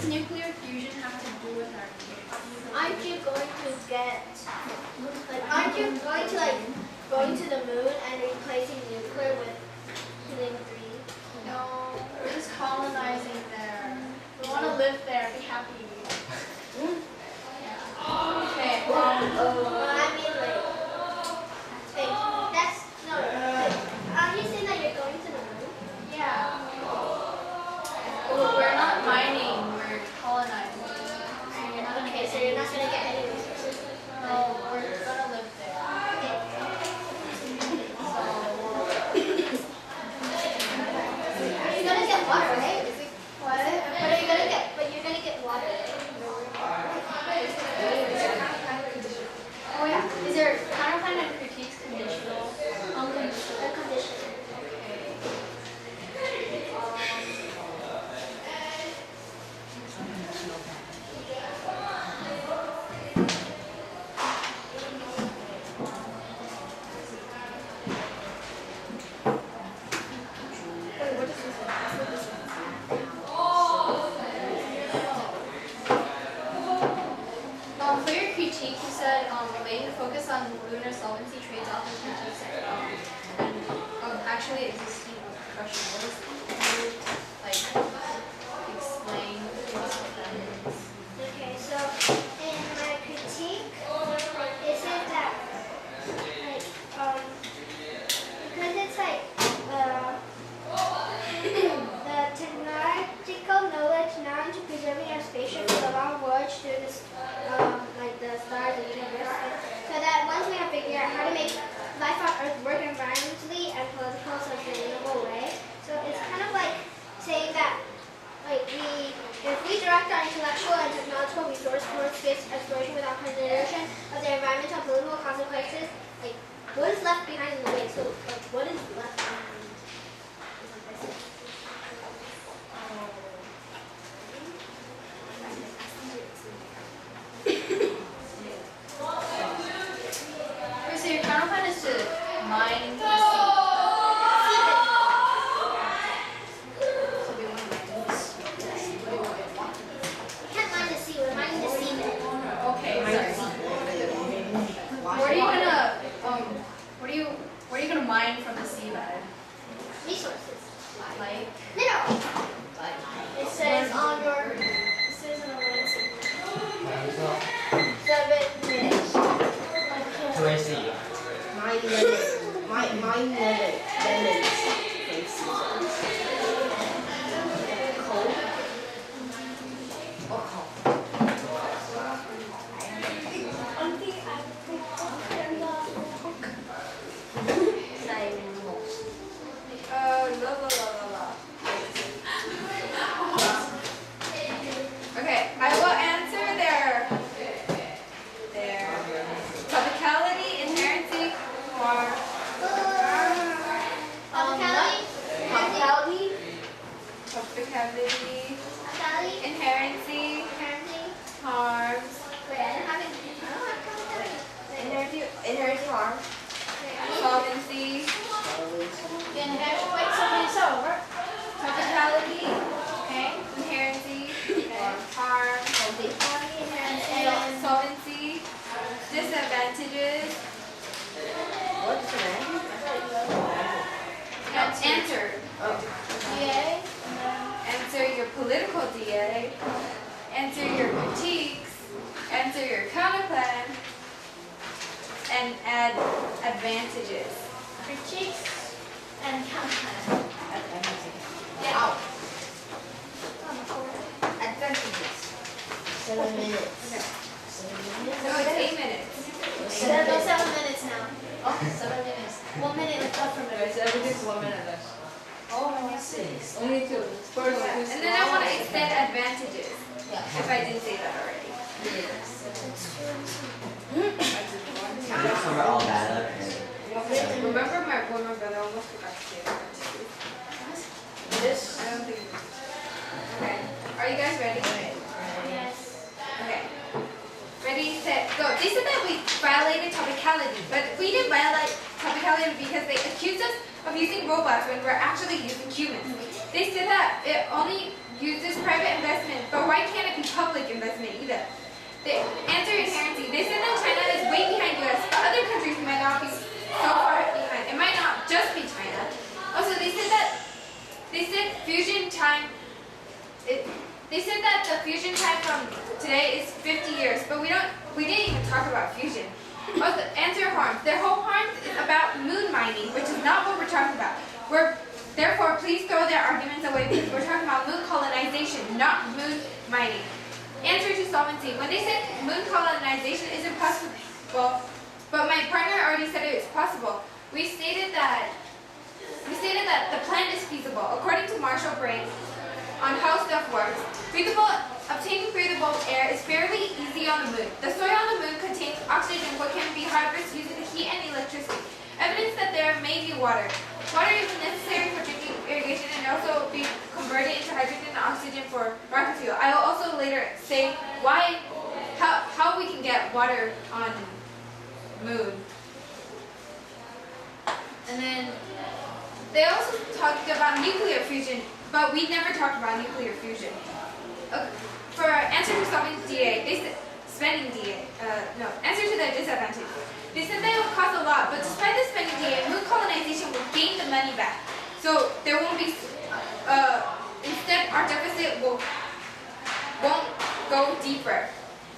does nuclear fusion have to do with our Aren't you going to get, aren't you going to going to the moon and replacing nuclear with helium-3? No, we're just colonizing there. We want to live there, be happy. Yeah. Okay, Well, I mean that's, no, aren't you saying that you're going to the moon? yeah. We're not mining, we're colonizing. Okay, so you're not going to get any resources? No, we're gonna live there. You're gonna get water, right? What? But you're gonna get water. Oh yeah. Is your counterplan and critiques conditional? Unconditional. Unconditional. For your critique, you said main focus on lunar solvency trades off and critiques and actually existing professionals. Can you explain what that is? Okay, so in my critique, it says that because it's the technological knowledge now into preserving our spaceship for the long voyage through this the stars and universe, so that once we have figured out how to make life on Earth work environmentally and political sustainable way, so it's kind of like saying that if we direct our intellectual and technological resource towards space exploration without consideration of the environmental and political consequences, what is left behind in the way? So what is left behind? So your counterplan is to mine the We can't mine the sea, we're mining the seabed. Okay, sorry. What are you gonna mine from the seabed? Resources. Like Minerals. it says on your 7 minutes. Tracy. My lemons. Cold. Or cold. Okay, I will answer their topicality, inherency, or topicality, inherency, harms, Inherit harm. solvency, topicality, okay, inherency, harm, and solvency, disadvantages, What's the name? and answer. Oh. Answer your political DA, answer your critiques, answer your counterplan, and add advantages. Critiques and counterplan. Ow. Advantages. 7 minutes. Okay. 7 minutes. No, it's 8 minutes. 7 minutes now. Oh, 7 minutes. 1 minute left from it. Everything's 1 minute left. Oh, 6. Only two. First, Yeah. And then I want to extend advantages, Yeah. if I didn't say that already. We're all bad. Remember my woman, but I almost forgot to say advantages. This. I don't think. Okay. Are you guys ready? Yes. Okay. Ready, set, go. They said that we violated topicality, but we didn't violate topicality because they accused us of using robots when we're actually using humans. They said that it only uses private investment, but why can't it be public investment either? The answer is inherency. They said that China is way behind US, but other countries might not be so far behind. It might not just be China. Also, they said fusion time. They said that the fusion time from today is 50 years, but we didn't even talk about fusion. Also, answer harms. Their whole harms is about moon mining, which is not what we're talking about. Therefore, please throw their arguments away because we're talking about moon colonization, not moon mining. Answer to solvency. When they said moon colonization isn't possible, but my partner already said it is possible. We stated that the plan is feasible. According to Marshall Briggs on how stuff works, obtaining breathable air is fairly easy on the moon. The soil on the moon contains oxygen, what can be harvested using the heat and electricity. Evidence that there may be water. Water is necessary for drinking, irrigation, and also be converted into hydrogen and oxygen for rocket fuel. I will also later say how we can get water on moon. And then they also talked about nuclear fusion, but we never talked about nuclear fusion. For answer to solving DA, they said answer to the disadvantage. They said that it would cost a lot, but despite the spending DA, moon colonization will gain the money back. So there won't be. Instead, our deficit won't go deeper.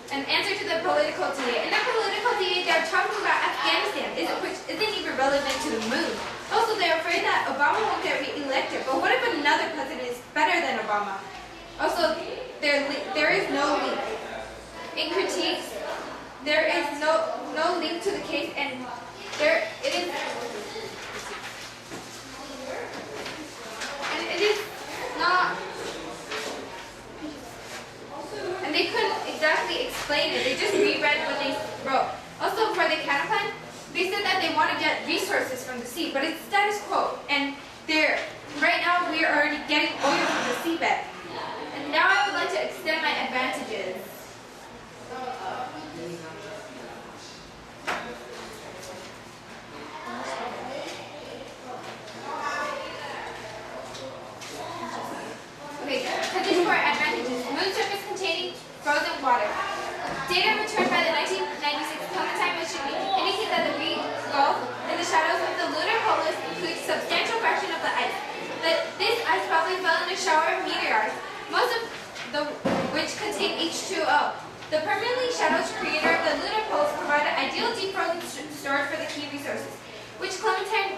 And answer to the political DA. In the political DA, they're talking about Afghanistan, which isn't even relevant to the moon. Also, they're afraid that Obama won't get re-elected. But what if another president is better than Obama? Also, there is no link. In critiques, there is no link to the case, and it is not. And they couldn't exactly explain it. They just reread what they wrote. Also, for the Canoplan, they said that they want to get resources from the sea, but it's status quo. And right now, we are already getting oil from the seabed. And now I would like to extend my advantages. Okay, condition for advantages. Moon surface containing frozen water. Data returned by the 1996 Clementine mission indicate that the Great Gulf and the shadows of the lunar polis include a substantial fraction of the ice. This ice probably fell in a shower of meteors, most of which contain H2O. The permanently shadowed creator of the lunar poles provided ideal deep frozen storage for the key resources, which Clementine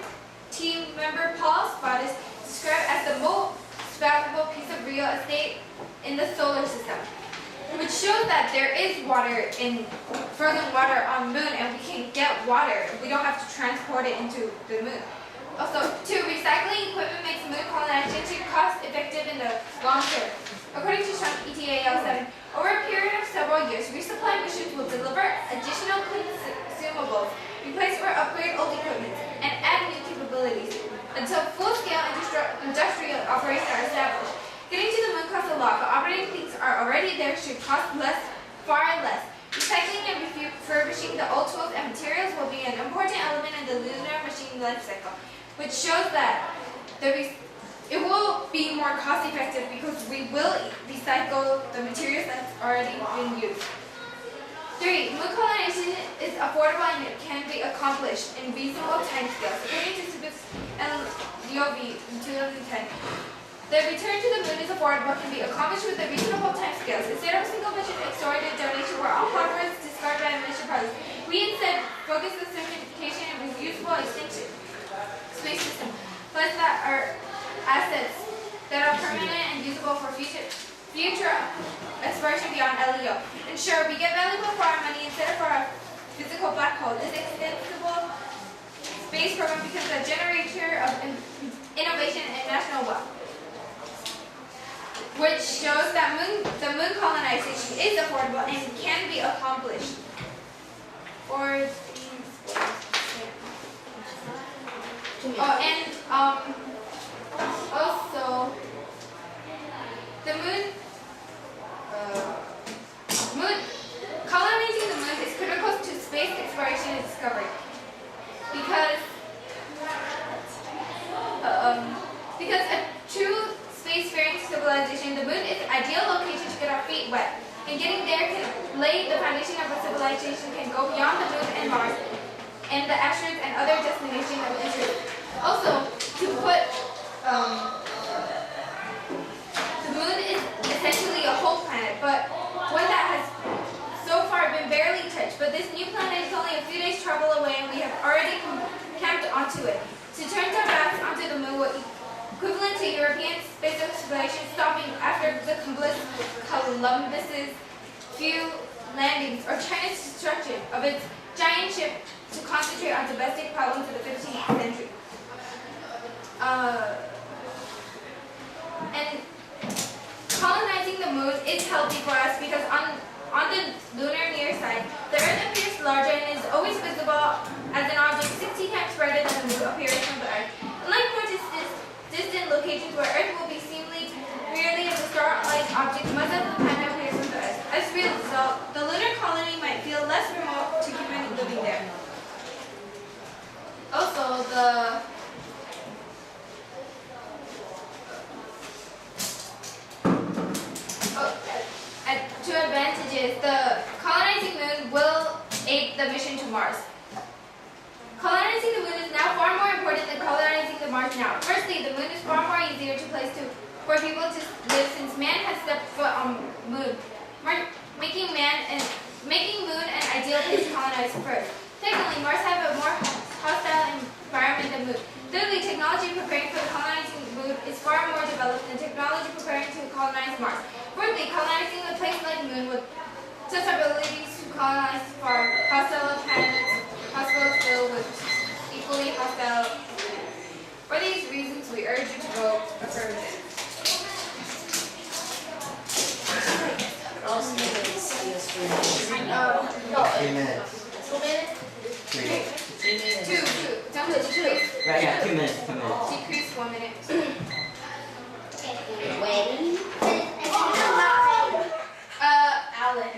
team member Paul Spottis described as the most valuable piece of real estate in the solar system, which shows that there is water in frozen water on the moon, and we can get water. We don't have to transport it into the moon. Also, recycling equipment makes moon colonization cost effective in the long term. According to Sean ETAL-7, over a period of several years, resupply missions will deliver additional consumables, replace or upgrade old equipment, and add new capabilities until full-scale industrial operations are established. Getting to the moon costs a lot, but operating things are already there should cost far less. Recycling and refurbishing the old tools and materials will be an important element in the lunar machine life cycle, which shows that it will be more cost effective because we will recycle the materials that's already been used. 3. Moon colonization is affordable and it can be accomplished in reasonable timescales. According to Subis and Liovi in 2010, the return to the moon is affordable and can be accomplished with a reasonable timescales. Instead of a single mission extorted donation where all hardware is discarded by a mission project, we instead focus the certification and reusable extinction space system. Plus that are assets that are permanent and usable for future exploration beyond LEO. Ensure we get valuable for our money instead of for a physical black hole. This extensible space program becomes a generator of innovation and national wealth, which shows that the moon colonization is affordable and can be accomplished. Also, the colonizing the moon is critical to space exploration and discovery because a true spacefaring civilization civilization, the moon is an ideal location to get our feet wet. And getting there can lay the foundation of a civilization can go beyond the moon and Mars and the asteroids and other destinations of interest. Also, to put the moon is essentially a whole planet, but one that has so far been barely touched. But this new planet is only a few days travel away, and we have already camped onto it. To turn our backs onto the moon would equivalent to European space exploration stopping after the Columbus's few landings, or China's destruction of its giant ship to concentrate on domestic problems of the 15th century. And colonizing the moon is healthy for us because on the lunar near side, the Earth appears larger and is always visible as an object 60 times brighter than the moon appears from the Earth. Unlike more distant locations where Earth will be seen merely as a star-like object, much of the planet appears from the Earth. As a result, the lunar colony might feel less remote to humans living there. Also, two advantages. The colonizing moon will aid the mission to Mars. Colonizing the moon is now far more important than colonizing the Mars now. Firstly, the moon is far more easier to place for people to live since man has stepped foot on moon, making moon an ideal place to colonize first. Secondly, Mars has a more hostile environment than moon. Thirdly, technology preparing for the colonizing moon is far more developed than technology preparing to colonize Mars. Fourthly, colonizing a place like moon would test our abilities to colonize far hostile planets, hospitals filled with equally hostile. For these reasons, we urge you to vote affirmative. I'll see this. 3 minutes. 2 minutes. 3. 3 minutes. Two. Don't decrease. Right, yeah, 2 minutes. Decrease 1 minute. Ready? Alan.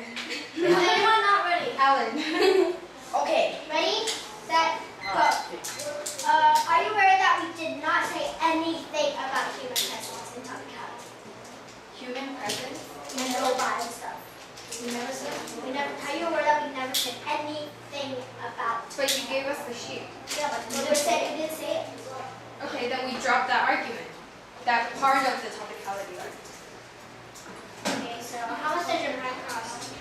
Is anyone not ready? Alan. Okay. Ready, set, go. Are you aware that we did not say anything about human presence in Topicality? Human presence. And robot and stuff. You never said. Are you aware that we never said anything about? But you gave us the sheep. Yeah, but we didn't say it. Okay, then we dropped that argument. That part of the topicality argument. Okay, so how much does your mind cost?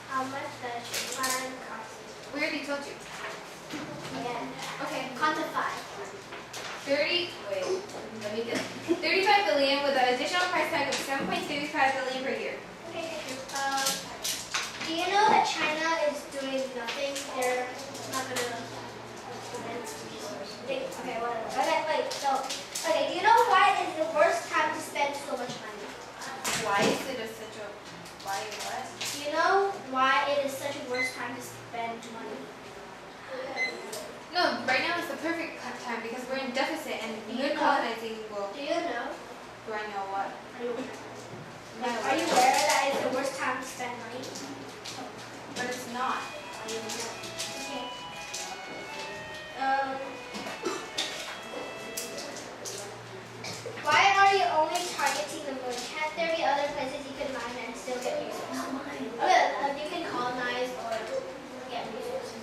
How much does your mind cost? We already told you. Again. Okay. Count to 5. 30. Wait. Let me get. 35 billion with an additional price tag of 7.35 billion per year. Okay, thank you. Do you know that China is doing nothing? They're not gonna. Okay, whatever. Okay, wait. So, okay. Do you know why is the worst time to spend so much money? Why is it such a? Why what? Do you know why it is such a worst time to spend money? No, right now is the perfect time because we're in deficit and Do you moon know? colonizing will. Do you know? Do I know what? Are you aware? No, Are you aware that it's the worst time to spend money? But it's not. Okay. Why are you only targeting the moon? Can't there be other places you can mine and still get resources? Okay, you can colonize or get resources.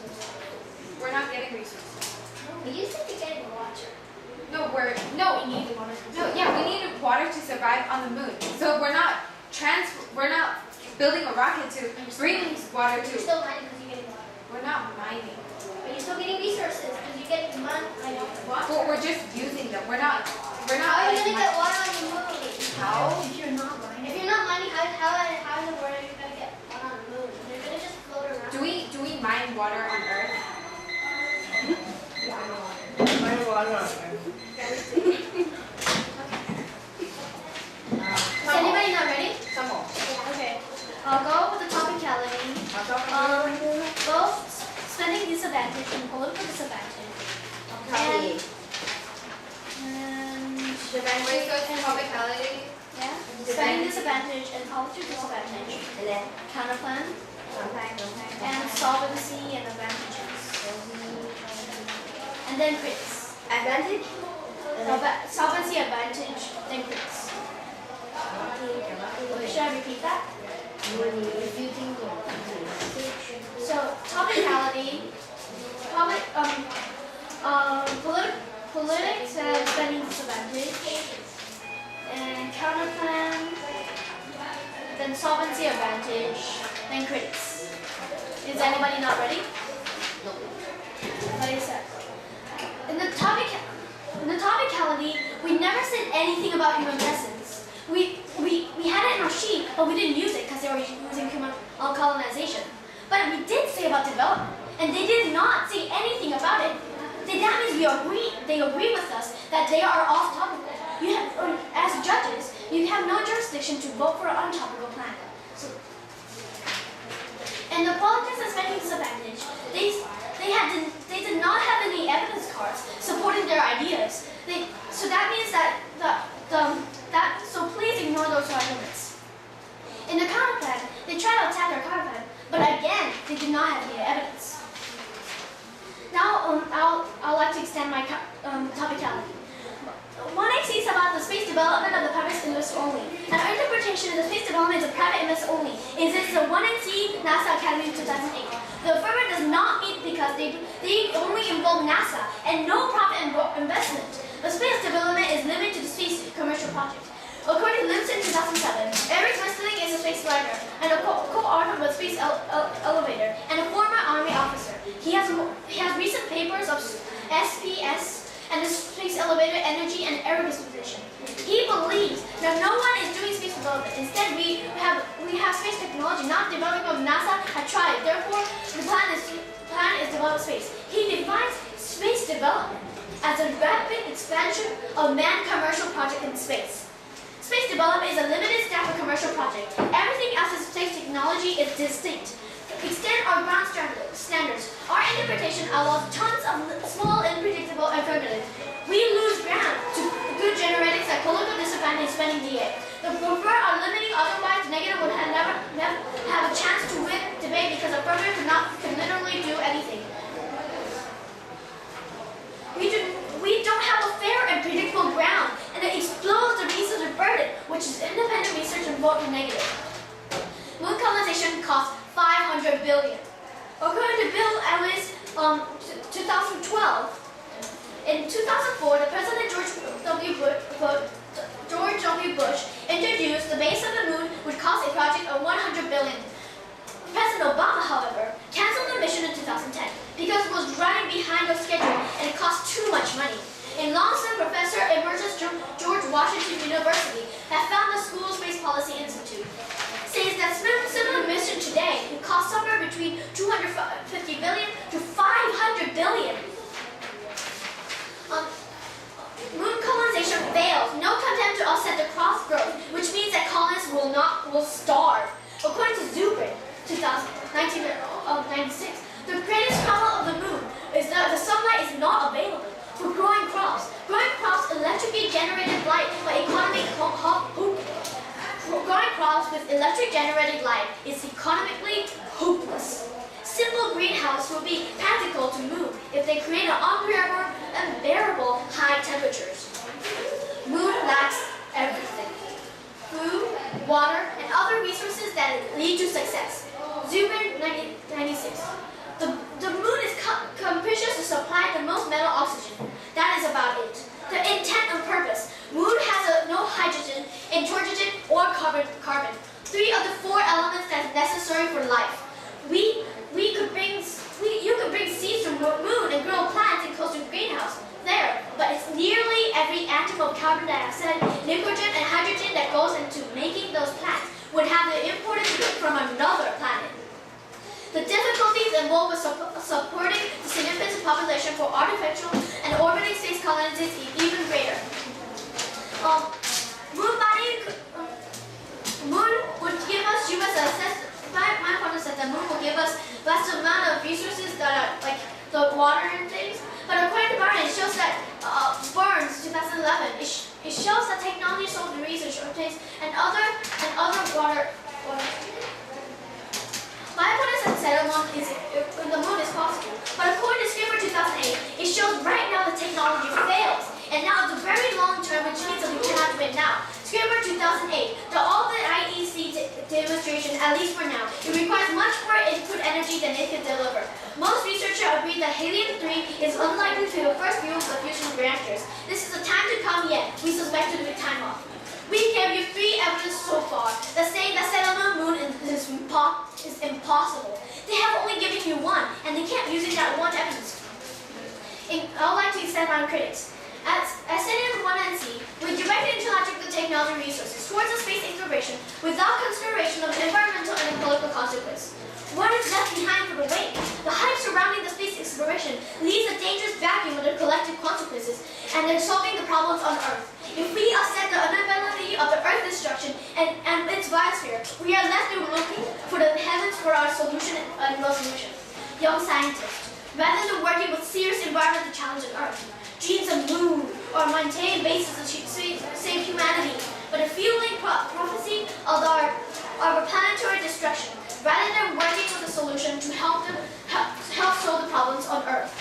We're not getting resources. But you said you're getting water. No, we need water. we need water to survive on the moon. So we're not building a rocket to bring water You're to. still mining because you're getting water. We're not mining. But you're still getting resources because you're getting money, like water. But we're just using them. We're not. How are you like, gonna get water on the moon? How? If you're not mining, how in the world are you gonna get water on the moon? They're gonna just float around. Do we mine water on Earth? Is anybody not ready? Some more. Okay. I'll go with the topicality. Both spending disadvantage and political disadvantage. Copy. And Wait, so it's topicality? yeah, spending disadvantage and political disadvantage. And then Counterplan and solvency and advantages. And then crits. advantage. Solvency advantage, So topicality, politics and spending disadvantage, and counterplan, then solvency advantage, then critics. Is anybody not ready? What is that? In the topicality, we never said anything about human lessons. We had it in our sheet, but we didn't use it because they were using human colonization. But we did say about development, and they did not say anything about it. That means they agree with us that they are off topic. As judges, you have no jurisdiction to vote for an untopical plan. So, and the politics and spending disadvantage, they did not have any evidence cards supporting their ideas. So that means that so please ignore those arguments. In the counterplan, they try to attack our counterplan, but again, they do not have any evidence. Now, I'd like to extend my topicality. 1AC is about the space development of the private interest only. And our interpretation of the space development is a private interest only. Is this the 1NC NASA Academy 2008? The affirmative does not meet because they only involve NASA and no profit investment. The space development is limited to the space commercial project. According to Limson 2007, Eric Westling is a space writer and a co-author of a space elevator and a former Army officer. He has recent papers of SPS and the space elevator energy and air disposition. He believes that no one is doing space development. Instead, we have space technology, not development of NASA had tried. Therefore, the plan is develop space. He defines space development as a rapid expansion of manned commercial project in space. Space development is a limited staff of commercial project. Everything else in space technology is distinct. Extend our ground standards. Our interpretation allows tons of small, unpredictable alternatives. We lose ground to good genetics and political disadvantage spending DA. The prefer are limiting, otherwise negative would never have a chance to win debate because affirmative can literally do anything. We don't have a fair and predictable ground, and it explodes the research burden, which is independent research and vote negative. Moon colonization costs $500 billion. According to Bill Ellis, 2012, in 2004, the President George W. Bush introduced the base of the moon, which cost a project of $100 billion. President Obama, however, canceled the mission in 2010 because it was running behind the schedule and it cost too much money. In Longson, Professor Emeritus George Washington University has found the School Space Policy Institute says that similar mission today will cost somewhere between $250 billion to $500 billion. Moon colonization fails. No content to offset the cross growth, which means that colonists will starve. According to Zubrin, 1996, the greatest problem of the moon is that the sunlight is not available for growing crops. Growing crops electrically generated light by economic growing crops with electric generated light is economically hopeless. Simple greenhouse will be practical to moon if they create an unbearable high temperatures. Moon lacks everything: food, water, and other resources that lead to success. Zubin 1996. The moon is capricious to supply the most metal oxygen. That is about it. The intent and purpose. Moon has no hydrogen, nitrogen, or carbon. 3 of the 4 elements that's necessary for life. You could bring seeds from moon and grow plants in coastal greenhouse there, but it's nearly every atom of carbon dioxide, nitrogen, and hydrogen that goes into making those plants would have been imported from another planet. The difficulties involved with supporting the significant population for artificial and orbiting space colonies is even greater. Moon would give us humans access. My partner said that moon will give us vast amount of resources that are like the water and things. But according to Barton, it shows that Burns 2011, it shows that technology solves the research and other water. My opponent said the moon is possible, but according to Skipper 2008, it shows right now the technology fails, and now it's a very long term, which means that we cannot do it now. Skipper 2008, all the IEC demonstration, at least for now. It requires much more input energy than it can deliver. Most researchers agree that helium-3 is unlikely to be the first fuel of fusion reactors. This is a time to come yet. We suspect it to be time off. We gave you 3 evidence so far that saying that settling on the moon is impossible. They have only given you 1, and they kept using that 1 evidence. I would like to extend my critics. At SNM-1NC, we directed interlogical technology resources towards the space exploration without consideration of environmental and political consequences. What is left behind for the wake? The hype surrounding the space exploration leaves a dangerous vacuum of the collective consequences and in solving the problems on Earth. If we accept the inevitability of the Earth destruction and its biosphere, we are left looking for the heavens for our solution and resolution. Young scientists, rather than working with serious environmental challenges on Earth, dreams of moon or maintain bases to save humanity, but a fueling prophecy of our planetary destruction, rather than working with a solution to help solve the problems on Earth.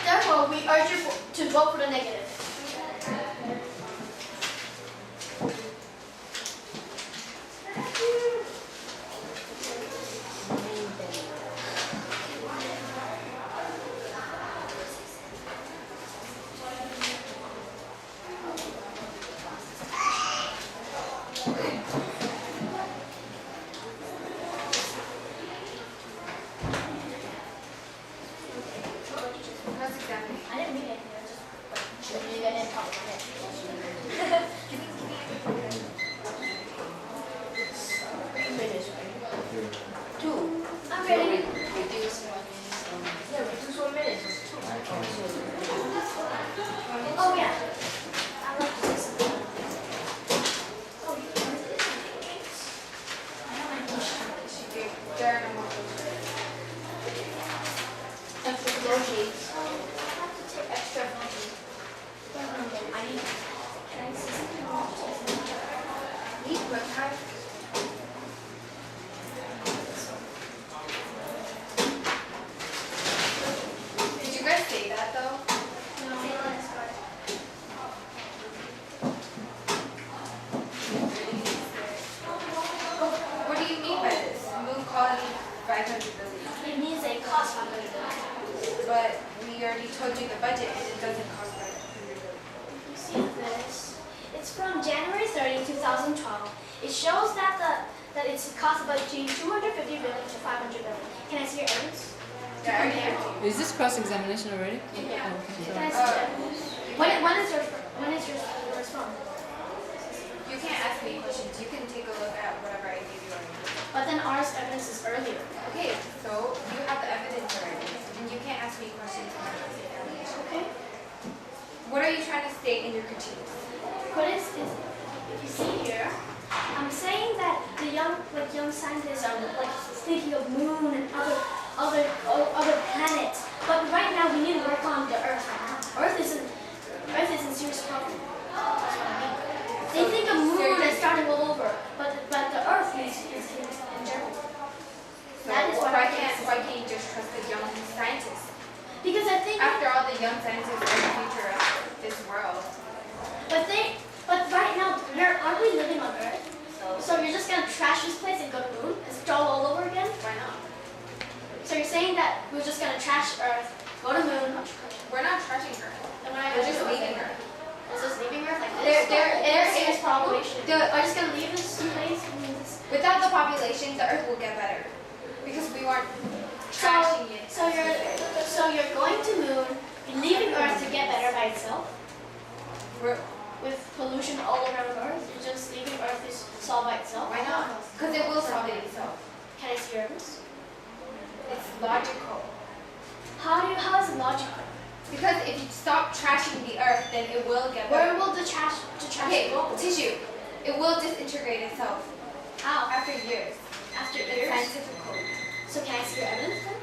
Therefore, we urge you to vote for the negative. I didn't read it. I just read it and talk about it. 2. I'm ready. Reduce 1 minute. Yeah, reduce 1 minute. Oh yeah. I like to say something. Oh, you want to say I have my t-shirt. There are no more. That's the logic. I have to take extra money. I need. Can I say something? Need what time? Did you guys say that though? No. What do you mean by this? Moon colony 500 billion. It means it costs $500. But we already told you the budget and it doesn't cost 500 billion. You see this? It's from January 30, 2012. It shows that it's cost about between 250 billion to 500 billion. Can I see your evidence? Yeah, I already have to. Is this cross-examination already? Yeah. Oh, okay. Can I see your evidence? When is your response? You can't ask me questions. You can take a look at whatever I gave you already. But then ours evidence is earlier. Okay, so you have the evidence already, and you can't ask me questions about it. Okay. What are you trying to state in your critique? Critics is, if you see here, I'm saying that the young scientists are thinking of moon and other planets. But right now we need to work on the Earth. Earth is in serious problem. That's what I mean. They think of moon and starting all over, but the Earth is in jeopardy. So That is what why I can't think. why can't you just trust the young scientists? Because I think, After all, the young scientists are the future of this world. but right now, aren't we living on Earth? So you're just gonna trash this place and go to moon and start all over again? Why not? So you're saying that we're just gonna trash Earth, go to moon, We're not trashing her. and we're We're just leaving her. Is just leaving Earth like There this? is population. Are just gonna leave this place? Without the population, the Earth will get better because we weren't trashing it. So you're going to moon, you're leaving Earth to get better by itself. With pollution all around Earth, you're just leaving Earth to solve by itself. Why not? Because it will solve it itself. Can I see your evidence? It's logical. How is it logical? Because if you stop trashing the Earth, then it will get better. Where will the trash Okay, go? tissue. It will disintegrate itself How? after years. After It's years? scientific code. So can I see your evidence then?